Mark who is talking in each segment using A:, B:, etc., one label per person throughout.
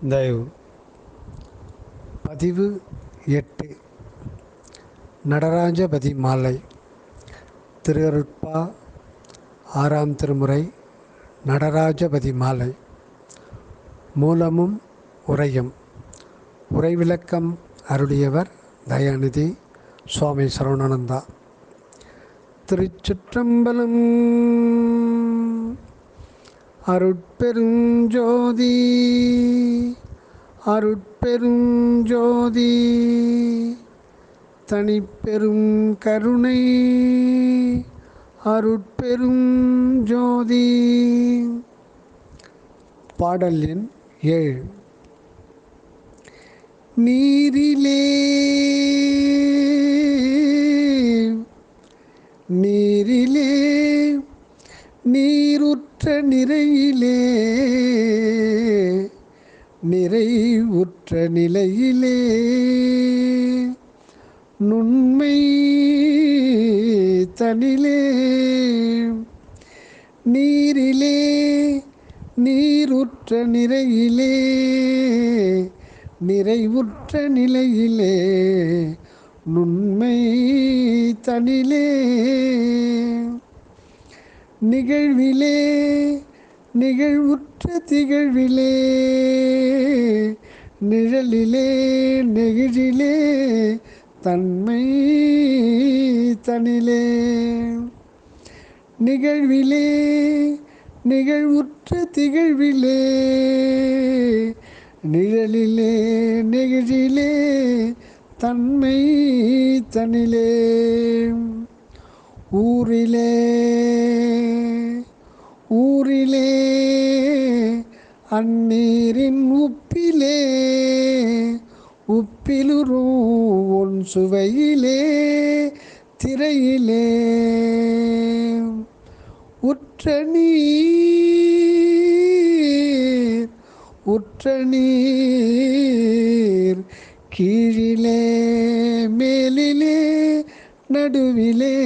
A: தயவு பதிவு 8 நடராஜபதி மாலை திருஅருட்பா 6ஆம் திருமுறை நடராஜபதி மாலை மூலமும் உரையும் உரைவிளக்கம் அருளியவர் தயாநிதி சுவாமி சரவணானந்தா. திருச்சிற்றம்பலம். அருட்பெருஞ்சோதி அருட்பெருஞ்சோதி தனிப்பெரும் கருணை அருட்பெருஞ்சோதி. பாடல் எண் 7. நீரிலே நீரிலே நீருற்ற நிறையிலே நிறைவுற்ற நிலையிலே நுண்மை தனிலே நீரிலே நீருற்ற நிறையிலே நிறைவுற்ற நிலையிலே நுண்மை தனிலே நிகழ்விலே நிகழ்வுற்ற திகழ்விலே நிழலிலே நெகிழிலே தன்மை தனிலே நிகழ்விலே நிகழ்வுற்ற திகழ்விலே நிழலிலே நெகிழிலே தன்மை தனிலே ஊரிலே ஊரிலே அந்நீரின் உப்பிலே உப்பிலுறும் ஒன் சுவையிலே திரையிலே உற்ற நீர் உற்ற நீர் கீழிலே மேலிலே நடுவிலே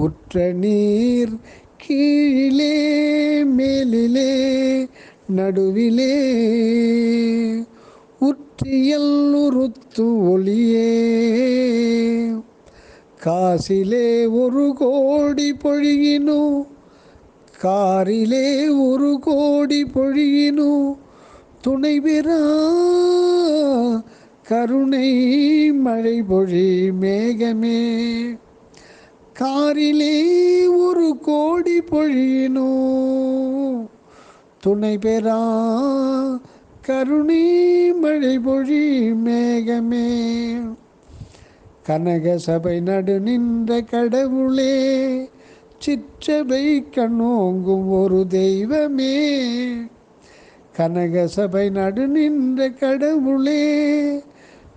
A: உற்ற நீர் கீழிலே மேலிலே நடுவிலே உற்றியல் உறுத்து ஒளியே காசிலே ஒரு கோடி பொழியினு காரிலே ஒரு கோடி பொழியினு துணை பெறா கருணை மழை பொழி மேகமே காரிலே ஒரு கோடி பொழியினோ துணை பெறா கருணை மழை பொழி மேகமே கனக சபை நடு நின்ற கடவுளே சிற்றபை கண்ணோங்கும் ஒரு தெய்வமே கனக சபை நடு நின்ற கடவுளே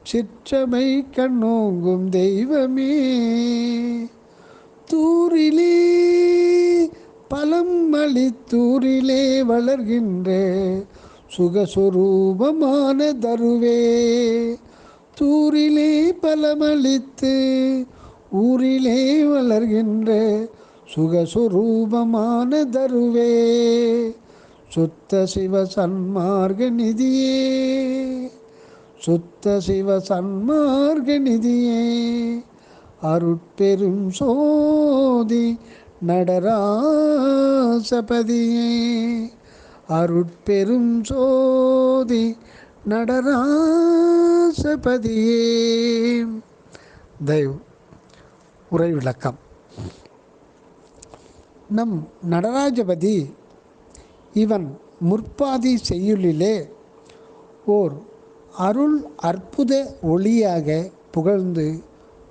A: சிற்றபை கண்ணோங்கும் தெய்வமே தூரிலே பலம் அளித்தூரிலே வளர்கின்ற சுகஸ்வரூபமான தருவே தூரிலே பலமளித்து ஊரிலே வளர்கின்ற சுகஸ்வரூபமான தருவே சுத்த சிவ சன்மார்க்க நிதியே சுத்த சிவ சன்மார்க்க நிதியே அருட்பெரும் சோதி நடராசபதியே அருட்பெரும் சோதி நடராசபதியே. தயவு உரை விளக்கம். நம் நடராஜபதி இவன் முற்பாதி செய்யுளிலே ஓர் அருள் அற்புத ஒளியாக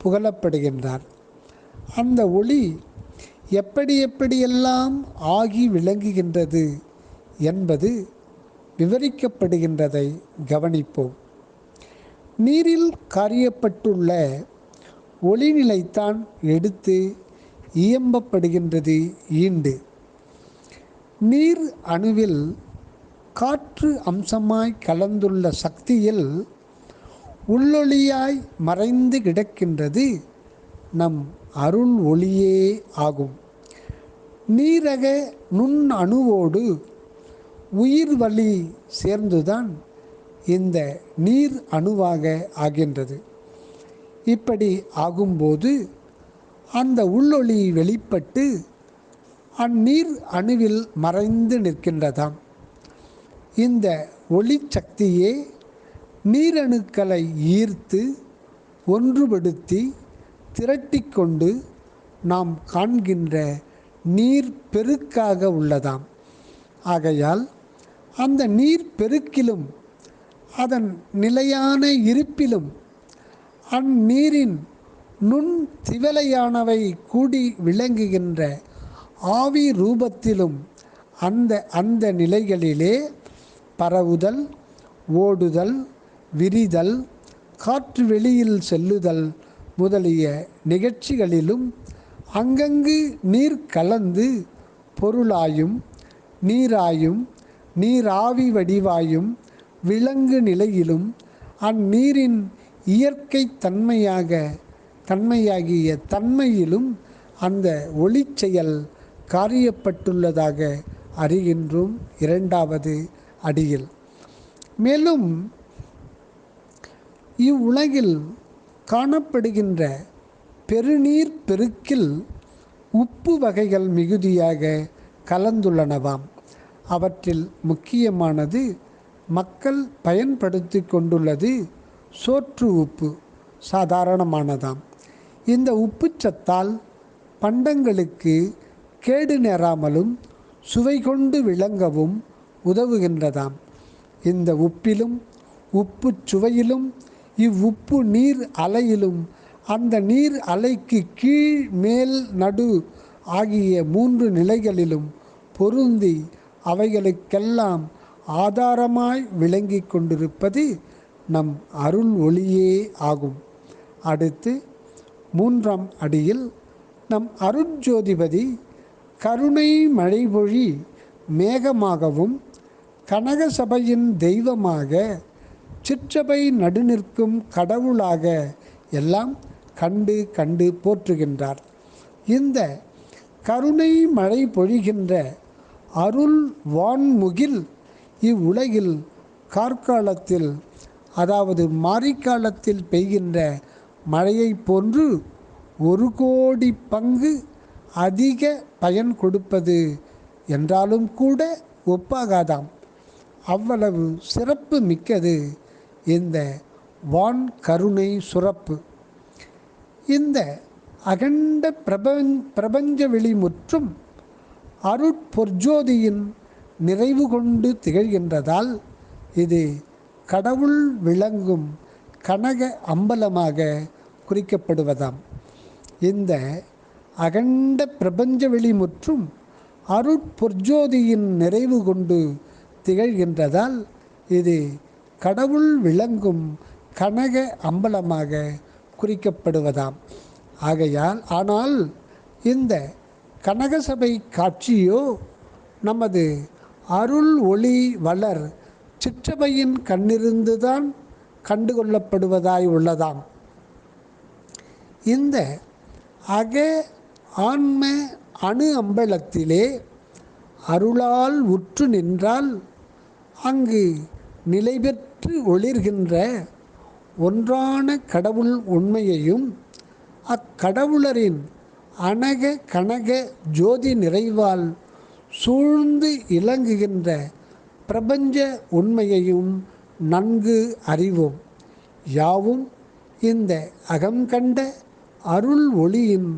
A: புகழப்படுகின்றார். அந்த ஒளி எப்படி எப்படியெல்லாம் ஆகி விளங்குகின்றது என்பது விவரிக்கப்படுகின்றதை கவனிப்போம். நீரில் காரியப்பட்டுள்ள ஒளிநிலைத்தான் எடுத்து இயம்பப்படுகின்றது ஈண்டு. நீர் அணுவில் காற்று அம்சமாய் கலந்துள்ள சக்தியில் உள்ளொளியாய் மறைந்து கிடக்கின்றது நம் அருள் ஒளியே ஆகும். நீரக நுண் அணுவோடு உயிர் வளி சேர்ந்துதான் இந்த நீர் அணுவாக ஆகின்றது. இப்படி ஆகும்போது அந்த உள்ளொளி வெளிப்பட்டு அந்நீர் அணுவில் மறைந்து நிற்கின்றதாம். இந்த ஒளி சக்தியே நீரணுக்களை ஈர்த்து ஒன்றுபடுத்தி திரட்டிக்கொண்டு நாம் காண்கின்ற நீர் பெருக்காக உள்ளதாம். ஆகையால் அந்த நீர் பெருக்கிலும் அதன் நிலையான இருப்பிலும் அந்நீரின் நுண் திவலையானவை கூடி விளங்குகின்ற ஆவி ரூபத்திலும் அந்த நிலைகளிலே பரவுதல், ஓடுதல், விரிதல், காற்று வெளியில் செல்லுதல் முதலிய நிகழ்ச்சிகளிலும் அங்கங்கு நீர் கலந்து பொருளாயும் நீராயும் நீராவி வடிவாயும் விலங்கு நிலையிலும் அந்நீரின் இயற்கை தன்மையாகிய தன்மையிலும் அந்த ஒளிச்செயல் காரியப்பட்டுள்ளதாக அறிகின்றோம் 2வது அடியில். மேலும் இவ்வுலகில் காணப்படுகின்ற பெருநீர் பெருக்கில் உப்பு வகைகள் மிகுதியாக கலந்துள்ளனவாம். அவற்றில் முக்கியமானது மக்கள் பயன்படுத்தி கொண்டுள்ளது சோற்று உப்பு சாதாரணமானதாம். இந்த உப்புச்சத்தால் பண்டங்களுக்கு கேடு நேராமலும் சுவை கொண்டு விளங்கவும் உதவுகின்றதாம். இந்த உப்பிலும் உப்பு சுவையிலும் இவ்வுப்பு நீர் அலையிலும் அந்த நீர் அலைக்கு கீழ் மேல் நடு ஆகிய 3 நிலைகளிலும் பொருந்தி அவைகளுக்கெல்லாம் ஆதாரமாய் விளங்கி கொண்டிருப்பது நம் அருள் ஒளியே ஆகும். அடுத்து 3ஆம் அடியில் நம் அருட்ஜோதிபதி கருணை மழைபொழி மேகமாகவும் கனகசபையின் தெய்வமாக சிற்றபை நடுநிற்கும் கடவுளாக எல்லாம் கண்டு போற்றுகின்றார். இந்த கருணை மழை பொழிகின்ற அருள் வான்முகில் இவ்வுலகில் கார்காலத்தில், அதாவது மாரிக்காலத்தில் பெய்கின்ற மழையை போன்று 1 கோடி பங்கு அதிக பயன் கொடுப்பது என்றாலும் கூட ஒப்பாகாதாம். அவ்வளவு சிறப்பு மிக்கது இந்த வான் கருணை சுரப்பு. இந்த அகண்ட பிரபஞ்ச வெளி முற்றும் அருட்பொற்ஜோதியின் நிறைவு கொண்டு திகழ்கின்றதால் இது கடவுள் விளங்கும் கனக அம்பலமாக குறிக்கப்படுவதாம். இந்த அகண்ட பிரபஞ்ச வெளி முற்றும் அருட்பொற்ஜோதியின் நிறைவு கொண்டு திகழ்கின்றதால் இது கடவுள் விளங்கும் கனக அம்பலமாக குறிக்கப்படுவதாம். ஆனால் இந்த கனகசபை காட்சியோ நமது அருள் ஒளி வளர் சிற்றபையின் கண்ணிருந்துதான் கண்டுகொள்ளப்படுவதாய் உள்ளதாம். இந்த அக ஆன்ம அணு அம்பலத்திலே அருளால் உற்று நின்றால் அங்கு நிலை பெற்று ஒளிர்கின்ற ஒன்றான கடவுள் உண்மையையும் அக்கடவுளரின் அனக கனக ஜோதி நிறைவால் சூழ்ந்து இலங்குகின்ற பிரபஞ்ச உண்மையையும் நன்கு அறிவோம். யாவும் இந்த அகம் கண்ட அருள் ஒளியின்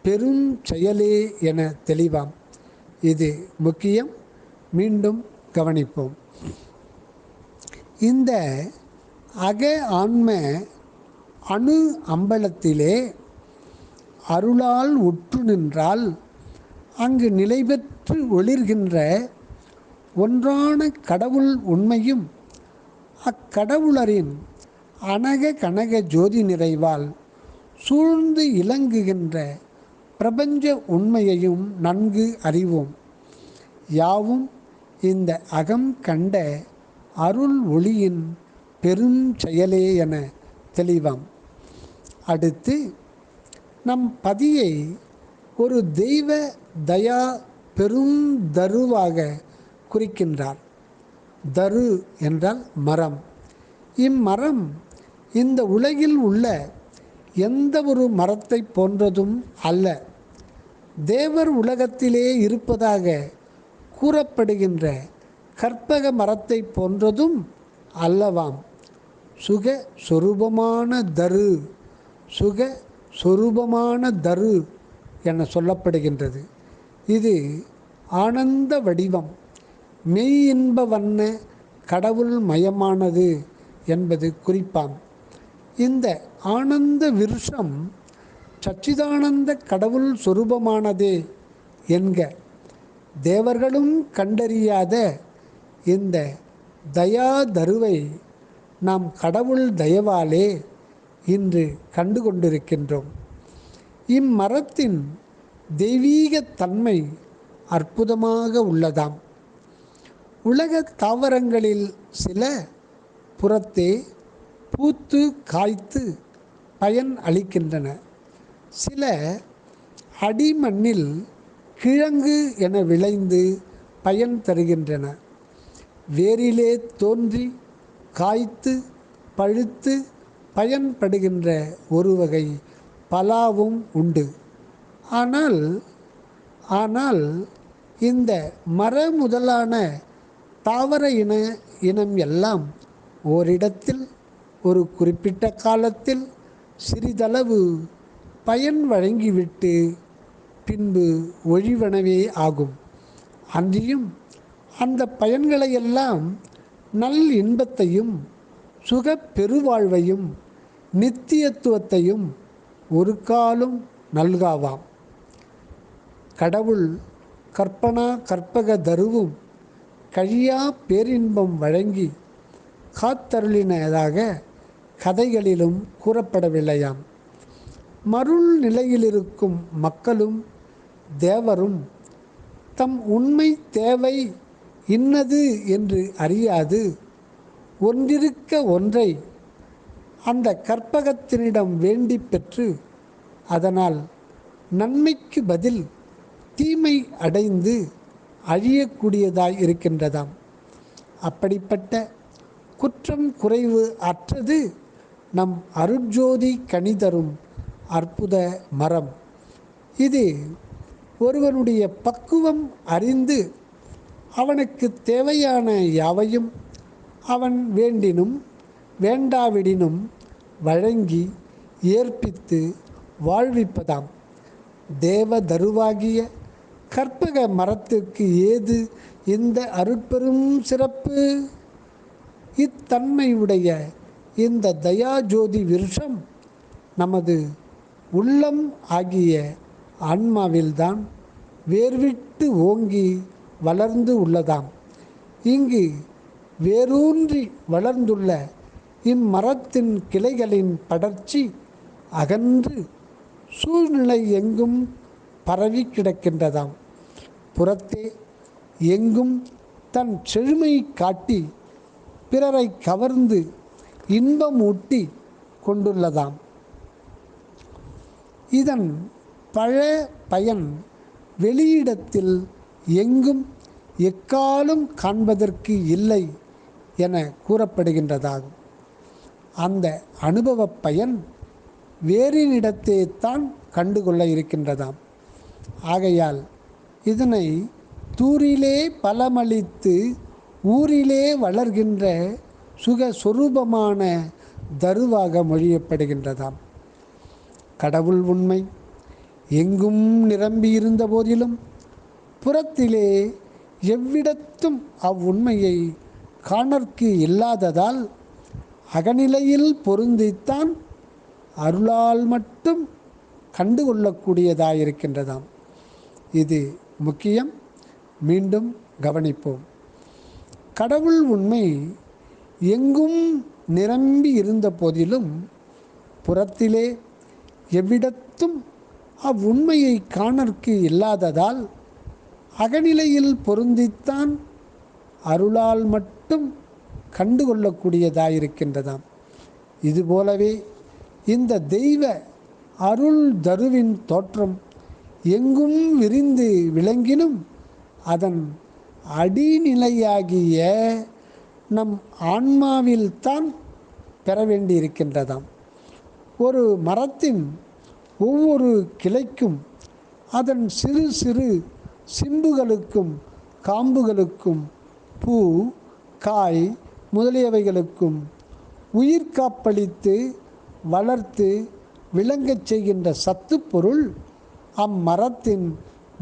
A: பெரும் செயலே என தெளிவாம். இது முக்கியம். மீண்டும் கவனிப்போம். இந்த அக ஆன்ம அணு அம்பலத்திலே அருளால் உற்று நின்றால் அங்கு நிலை பெற்று ஒளிர்கின்ற ஒன்றான கடவுள் உண்மையும் அக்கடவுளரின் அனக கனக ஜோதி நிறைவால் சூழ்ந்து இலங்குகின்ற பிரபஞ்ச உண்மையையும் நன்கு அறிவோம். யாவும் இந்த அகம் கண்ட அருள் ஒளியின் பெரும் செயலே என தெளிவாம். அடுத்து நம் பதியை ஒரு தெய்வ தயா பெரும் தருவாக குறிக்கின்றார். தரு என்றால் மரம். இம்மரம் இந்த உலகில் உள்ள எந்த ஒரு மரத்தை போன்றதும் அல்ல. தேவர் உலகத்திலே இருப்பதாக கூறப்படுகின்ற கற்பக மரத்தை போன்றதும் அல்லவாம். சுக சொரூபமான தரு, சுக சொரூபமான தரு என சொல்லப்படுகின்றது. இது ஆனந்த வடிவம், மெய் இன்ப வண்ண கடவுள் மயமானது என்பது குறிப்பாம். இந்த ஆனந்த விருஷம் சச்சிதானந்த கடவுள் சொரூபமானதே என்க. தேவர்களும் கண்டறியாத இந்த தயா தருவை நாம் கடவுள் தயவாலே இன்று கண்டு கொண்டிருக்கின்றோம். இம்மரத்தின் தெய்வீக தன்மை அற்புதமாக உள்ளதாம். உலக தாவரங்களில் சில புறத்தே பூத்து காய்த்து பயன் அளிக்கின்றன. சில அடிமண்ணில் கிழங்கு என விளைந்து பயன் தருகின்றன. வேரிலே தோன்றி காய்த்து பழுத்து பயன்படுகின்ற ஒரு வகை பலாவும் உண்டு. ஆனால் இந்த மர முதலான தாவர இனம் எல்லாம் ஓரிடத்தில் ஒரு குறிப்பிட்ட காலத்தில் சிறிதளவு பயன் வழங்கிவிட்டு பின்பு ஒழிவனவே ஆகும். அன்றியும் அந்த பயன்களையெல்லாம் நல் இன்பத்தையும் சுக பெருவாழ்வையும் நித்தியத்துவத்தையும் ஒரு காலும் நல்காவாம். கடவுள் கற்பனா கற்பக தருவும் கழியா பேரின்பம் வழங்கி காத்தருளினதாக கதைகளிலும் கூறப்படவில்லையாம். மருள் நிலையிலிருக்கும் மக்களும் தேவரும் தம் உண்மை தேவை இன்னது என்று அறியாது ஒன்றிருக்க ஒன்றை அந்த கற்பகத்தினிடம் வேண்டி பெற்று அதனால் நன்மைக்கு பதில் தீமை அடைந்து அழியக்கூடியதாய் இருக்கின்றதாம். அப்படிப்பட்ட குற்றம் குறைவு அற்றது நம் அருட்ஜோதி கனிதரும் அற்புத மரம். இது ஒருவனுடைய பக்குவம் அறிந்து அவனுக்கு தேவையான யாவையும் அவன் வேண்டினும் வேண்டாவிடினும் வழங்கி ஏற்பித்து வாழ்விப்பதாம். தேவ தருவாகிய கற்பக மரத்திற்கு ஏது இந்த அருட்பெரும் சிறப்பு? இத்தன்மையுடைய இந்த தயாஜோதி விருஷம் நமது உள்ளம் ஆகிய ஆன்மாவில்தான் வேர்விட்டு ஓங்கி வளர்ந்து உள்ளதாம். இங்கு வேரூன்றி வளர்ந்துள்ள இம்மரத்தின் கிளைகளின் படர்ச்சி அகன்று சூழ்நிலை எங்கும் பரவி கிடக்கின்றதாம். புறத்தே எங்கும் தன் செழுமை காட்டி பிறரை கவர்ந்து இன்பமூட்டி கொண்டுள்ளதாம். இதன் பழ பயன் வெளியிடத்தில் எங்கும் எக்காலும் காண்பதற்கு இல்லை என கூறப்படுகின்றதாகும். அந்த அனுபவ பயன் வேறினிடத்தே தான் கண்டுகொள்ள இருக்கின்றதாம். ஆகையால் இதனை தூரிலே பலமளித்து ஊரிலே வளர்கின்ற சுக சொரூபமான தருவாக மொழியப்படுகின்றதாம். கடவுள் உண்மை எங்கும் நிரம்பி இருந்த போதிலும் புறத்திலே எவ்விடத்தும் அவ்வுண்மையை காணற்கு இல்லாததால் அகநிலையில் பொருந்தித்தான் அருளால் மட்டும் கண்டுகொள்ளக்கூடியதாயிருக்கின்றதாம். இது முக்கியம். மீண்டும் கவனிப்போம். கடவுள் உண்மை எங்கும் நிரம்பி இருந்த போதிலும் புறத்திலே எவ்விடத்தும் அவ்வுண்மையை காணற்கு இல்லாததால் அகநிலையில் பொருந்தித்தான் அருளால் மட்டும் கண்டுகொள்ளக்கூடியதாயிருக்கின்றதாம். இதுபோலவே இந்த தெய்வ அருள் தருவின் தோற்றம் எங்கும் விரிந்து விளங்கினும் அதன் அடிநிலையாகிய நம் ஆன்மாவில்தான் பெற வேண்டியிருக்கின்றதாம். ஒரு மரத்தின் ஒவ்வொரு கிளைக்கும் அதன் சிறு சிறு சிம்புகளுக்கும் காம்புகளுக்கும் பூ காய் முதலியவைகளுக்கும் உயிர் காப்பளித்து வளர்த்து விளங்கச் செய்கின்ற சத்து பொருள் அம்மரத்தின்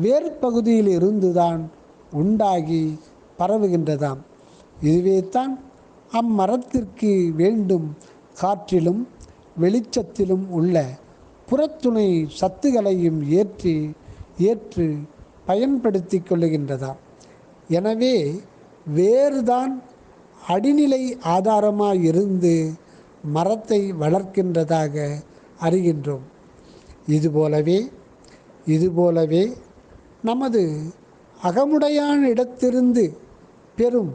A: வேர்பகுதியில் இருந்துதான் உண்டாகி பரவுகின்றதாம். இதுவே தான் அம்மரத்திற்கு வேண்டும் காற்றிலும் வெளிச்சத்திலும் உள்ள புறத்துணை சத்துகளையும் ஏற்று பயன்படுத்தி கொள்ளுகின்றதாம். எனவே வேறுதான் அடிநிலை ஆதாரமாக இருந்து மரத்தை வளர்க்கின்றதாக அறிகின்றோம். இதுபோலவே நமது அகமுடையான இடத்திலிருந்து பெறும்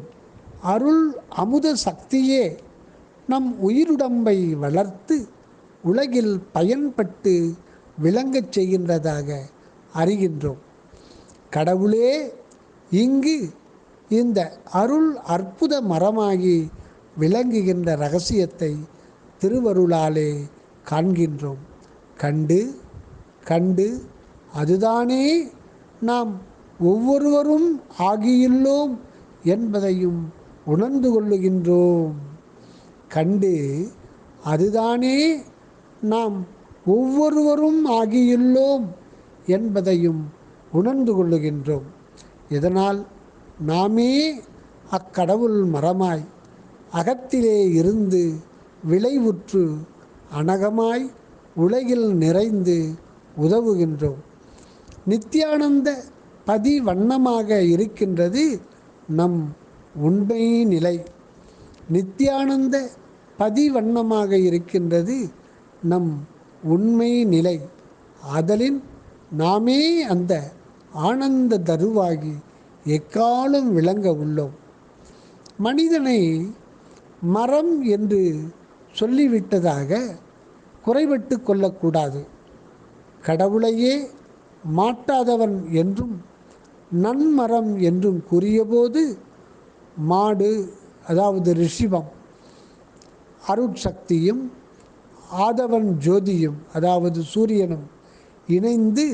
A: அருள் அமுத சக்தியே நம் உயிருடம்பை வளர்த்து உலகில் பயன்பட்டு விளங்கச் செய்கின்றதாக அறிகின்றோம். கடவுளே இங்கு இந்த அருள் அற்புத மரமாகி விளங்குகின்ற இரகசியத்தை திருவருளாலே காண்கின்றோம். கண்டு அதுதானே நாம் ஒவ்வொருவரும் ஆகியுள்ளோம் என்பதையும் உணர்ந்து கொள்ளுகின்றோம். அதுதானே நாம் ஒவ்வொருவரும் ஆகியுள்ளோம் என்பதையும் உணர்ந்து கொள்ளுகின்றோம். இதனால் நாமே அக்கடவுள் மரமாய் அகத்திலே இருந்து விளைவுற்று அனகமாய் உலகில் நிறைந்து உதவுகின்றோம். நித்தியானந்த பதி வண்ணமாக இருக்கின்றது நம் உண்மை நிலை. நித்தியானந்த பதி வண்ணமாக இருக்கின்றது நம் உண்மை நிலை. ஆதலின் நாமே அந்த ஆனந்த தருவாகி எக்காலம் விளங்க உள்ளோம். மனிதனை மரம் என்று சொல்லிவிட்டதாக குறைபட்டு கொள்ளக்கூடாது. கடவுளையே மாட்டாதவன் என்றும் நன்மரம் என்றும் கூறியபோது மாடு அதாவது ரிஷிபம் அருட்சக்தியும் ஆதவன் ஜோதியும் அதாவது சூரியனும் இணைந்து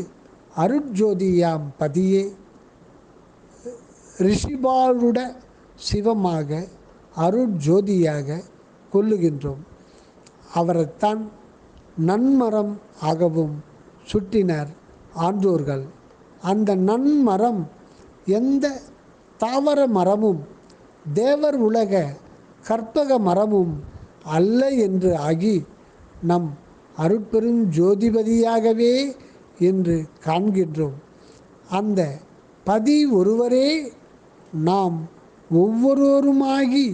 A: அருட்ஜோதியாம் பதியே ரிஷிபாருட சிவமாக அருட்ஜோதியாக கொள்ளுகின்றோம். அவரைத்தான் நன்மரம் ஆகவும் சுட்டினர் ஆன்றோர்கள். அந்த நன்மரம் எந்த தாவர மரமும் தேவர் உலக கற்பக மரமும் அல்ல என்று ஆகி நம் அருட்பெரும் ஜோதிபதியாகவே என்று காண்கின்றோம். அந்த பதி ஒருவரே நாம் ஒவ்வொருவருமாகி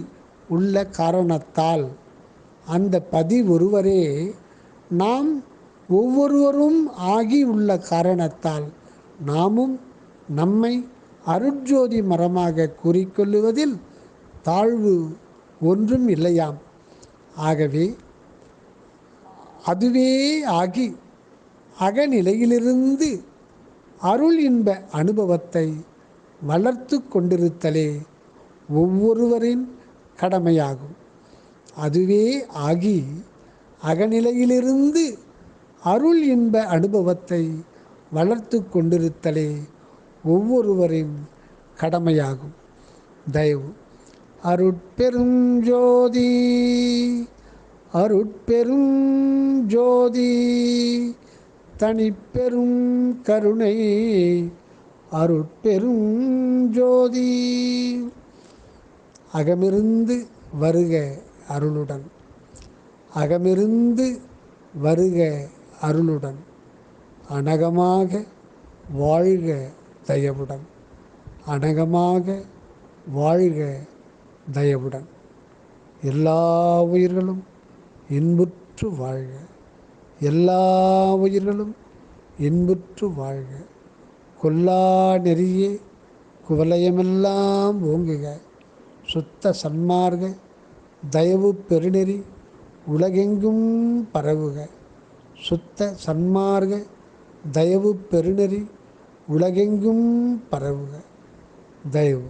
A: உள்ள காரணத்தால் அந்த பதி ஒருவரே நாம் ஒவ்வொருவரும் ஆகி உள்ள காரணத்தால் நாமும் நம்மை அருட்ஜோதி மரமாக கூறிக்கொள்ளுவதில் தாழ்வு ஒன்றும் இல்லையாம். ஆகவே அதுவே ஆகி அகநிலையிலிருந்து அருள் இன்ப அனுபவத்தை வளர்த்து கொண்டிருத்தலே ஒவ்வொருவரின் கடமையாகும். அதுவே ஆகி அகநிலையிலிருந்து அருள் இன்ப அனுபவத்தை வளர்த்து கொண்டிருத்தலே ஒவ்வொருவரின் கடமையாகும். தயவு அருட்பெரும் ஜோதி அருட்பெரும் ஜோதி தனிப்பெரும் கருணை அருட்பெரும் ஜோதி. அகமிருந்து வருக அருளுடன், அகமிருந்து வருக அருளுடன், அனகமாக வாழ்க தயவுடன், அனகமாக வாழ்க தயவுடன். எல்லா உயிர்களும் இன்புற்று வாழ்க, எல்லா உயிர்களும் இன்புற்று வாழ்க. கொல்லா நெறியே குவலயமெல்லாம் ஓங்குக. சுத்த சன்மார்க்க தயவு பெருநெறி உலகெங்கும் பரவுக. சுத்த சன்மார்க்க தயவு பெருநெறி உலகெங்கும் பரவுக. தயவு.